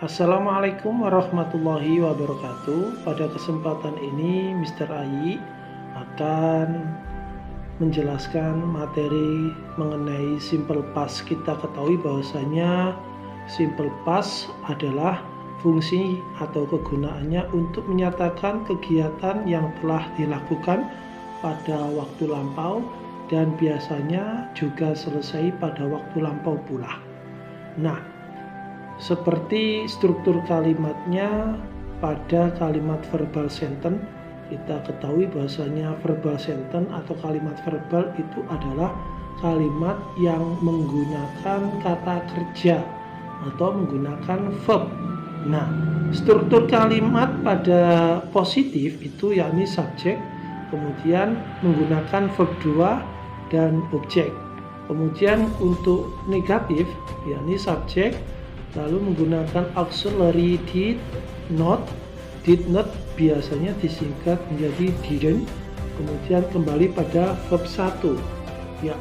Assalamualaikum warahmatullahi wabarakatuh. Pada kesempatan ini Mr. Ayi akan menjelaskan materi mengenai simple past. Kita ketahui bahwasanya simple past adalah fungsi atau kegunaannya untuk menyatakan kegiatan yang telah dilakukan pada waktu lampau dan biasanya juga selesai pada waktu lampau pula. Nah, seperti struktur kalimatnya pada kalimat verbal sentence, kita ketahui bahwasanya verbal sentence atau kalimat verbal itu adalah kalimat yang menggunakan kata kerja atau menggunakan verb. Nah, struktur kalimat pada positif itu yakni subjek, kemudian menggunakan verb 2 dan objek. Kemudian untuk negatif yakni subjek, lalu menggunakan auxiliary did not biasanya disingkat menjadi didn't, kemudian kembali pada verb 1 ya,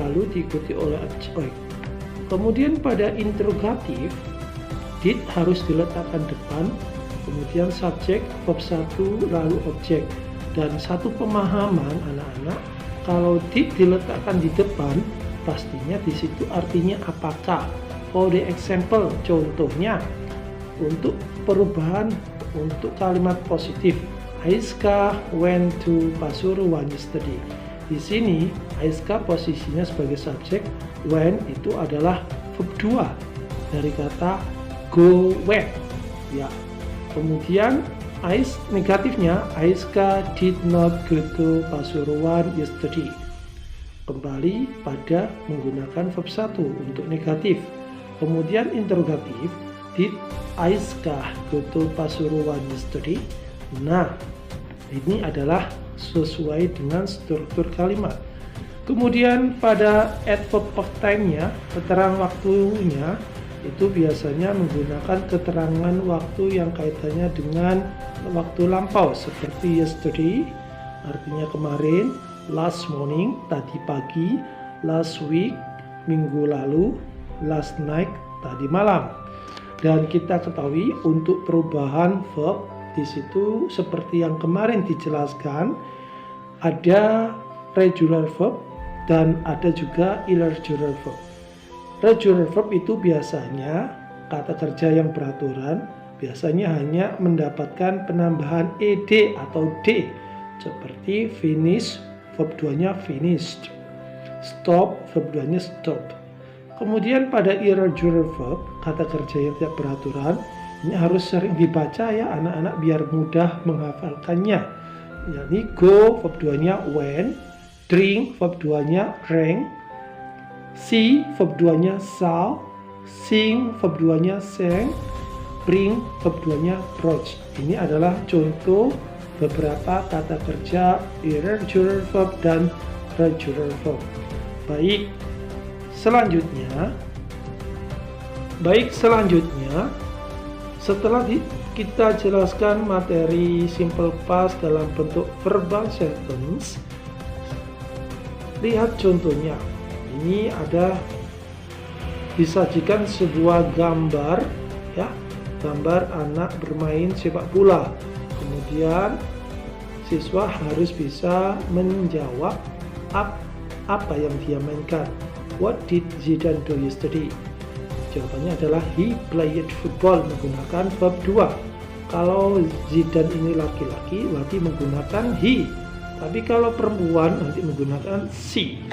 lalu diikuti oleh adjective. Kemudian pada interrogatif, did harus diletakkan depan, kemudian subjek, verb 1, lalu objek. Dan satu pemahaman anak-anak, kalau did diletakkan di depan, pastinya di situ artinya apakah. For the example, contohnya untuk perubahan untuk kalimat positif, Aiska went to Pasuruan yesterday. Di sini Aiska posisinya sebagai subjek, went itu adalah verb 2 dari kata go went. Ya. Kemudian negatifnya, Aiska did not go to Pasuruan yesterday. Kembali pada menggunakan verb 1 untuk negatif. Kemudian interrogatif, did Aiska go to Pasuruan yesterday? Nah, ini adalah sesuai dengan struktur kalimat. Kemudian pada adverb of time-nya, keterangan waktunya itu biasanya menggunakan keterangan waktu yang kaitannya dengan waktu lampau, seperti yesterday artinya kemarin, last morning tadi pagi, last week minggu lalu, last night tadi malam. Dan kita ketahui untuk perubahan verb di situ seperti yang kemarin dijelaskan, ada regular verb dan ada juga irregular verb. Regular verb itu biasanya kata kerja yang beraturan, biasanya hanya mendapatkan penambahan ed atau d, seperti finish, verb 2-nya finished, stop, verb 2-nya stopped. Kemudian pada irregular verb, kata kerja yang tidak beraturan, ini harus sering dibaca ya anak-anak biar mudah menghafalkannya. Yakni go, verb 2-nya went, drink, verb 2-nya drank, see, verb 2-nya saw, sing, verb 2-nya sang, bring, verb 2-nya brought. Ini adalah contoh beberapa kata kerja irregular verb dan regular verb. Selanjutnya, setelah kita jelaskan materi simple past dalam bentuk verbal sentence, lihat contohnya. Ini ada disajikan sebuah gambar ya, gambar anak bermain sepak bola. Kemudian siswa harus bisa menjawab apa yang dia mainkan. What did Zidane do yesterday? Jawabannya adalah he played football menggunakan verb 2. Kalau Zidane ini laki-laki berarti menggunakan he. Tapi kalau perempuan nanti menggunakan she.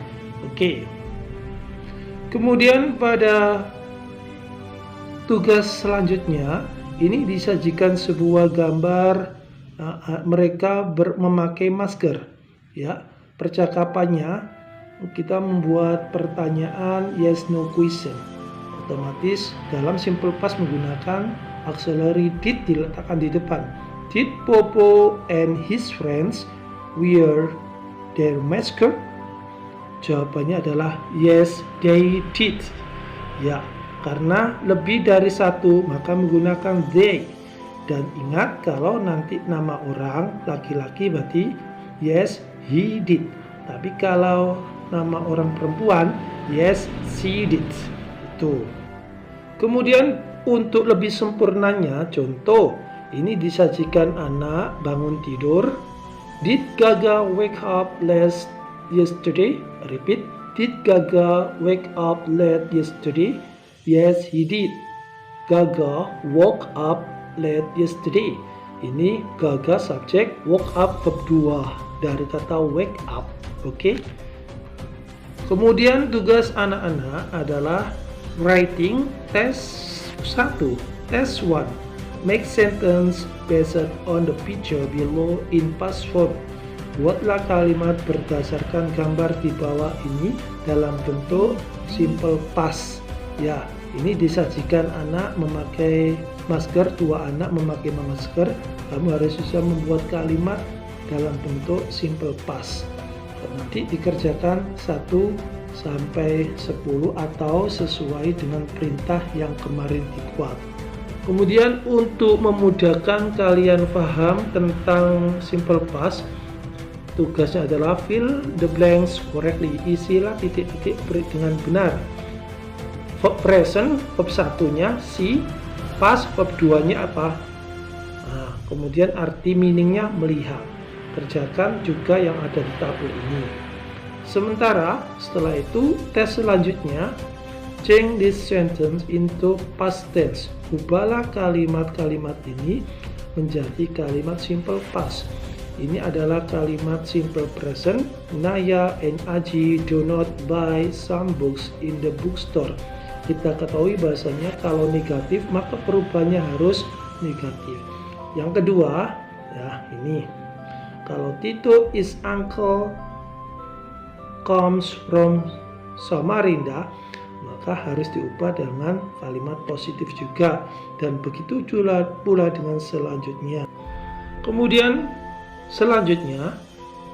Oke. Kemudian pada tugas selanjutnya ini disajikan sebuah gambar mereka memakai masker. Ya, percakapannya kita membuat pertanyaan yes no question. Otomatis dalam simple past menggunakan auxiliary did diletakkan di depan. Did Popo and his friends wear their masker? Jawabannya adalah yes they did. Ya, karena lebih dari satu maka menggunakan they. Dan ingat kalau nanti nama orang laki-laki berarti yes he did. Tapi kalau nama orang perempuan yes she did. Itu. Kemudian untuk lebih sempurnanya contoh ini disajikan anak bangun tidur. Did Gaga wake up late yesterday? Repeat. Did Gaga wake up late yesterday? Yes he did. Gaga woke up late yesterday. Ini Gaga subjek, woke up verb 2 dari kata wake up. Oke. Kemudian tugas anak-anak adalah writing test 1. Test 1. Make sentence based on the picture below in past form. Buatlah kalimat berdasarkan gambar di bawah ini dalam bentuk simple past. Ya, ini disajikan anak memakai masker, dua anak memakai masker. Kamu harus bisa membuat kalimat dalam bentuk simple past. Nanti dikerjakan 1 sampai 10 atau sesuai dengan perintah yang kemarin dibuat. Kemudian untuk memudahkan kalian paham tentang simple past, tugasnya adalah fill the blanks correctly. Isilah titik-titik dengan benar. Verb present, verb satunya si, past verb 2-nya apa? Nah, kemudian arti meaningnya melihat. Kerjakan juga yang ada di tabel ini. Sementara setelah itu tes selanjutnya, change this sentence into past tense. Ubahlah kalimat-kalimat ini menjadi kalimat simple past. Ini adalah kalimat simple present. Naya and Aji do not buy some books in the bookstore. Kita ketahui bahasanya kalau negatif maka perubahannya harus negatif. Yang kedua, ya ini. Kalau Tito is uncle comes from Samarinda, maka harus diubah dengan kalimat positif juga. Dan begitu pula dengan selanjutnya. Kemudian selanjutnya,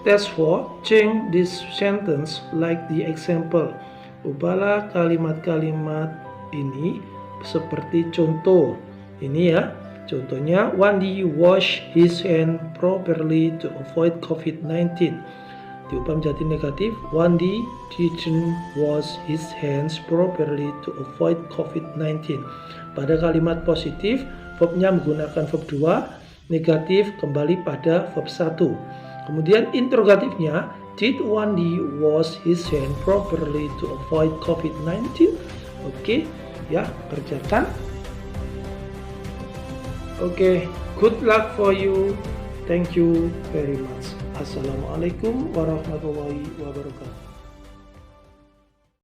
test 4, change this sentence like the example. Ubahlah kalimat-kalimat ini seperti contoh. Ini ya, contohnya Wandi wash his hand properly to avoid COVID-19. Diubah menjadi negatif. Wandi didn't wash his hands properly to avoid COVID-19. Pada kalimat positif, verbnya menggunakan verb 2, negatif kembali pada verb 1. Kemudian interrogatifnya, did Wandi wash his hand properly to avoid COVID-19? Oke, ya, kerjakan. Oke, good luck for you. Thank you very much. Assalamualaikum warahmatullahi wabarakatuh.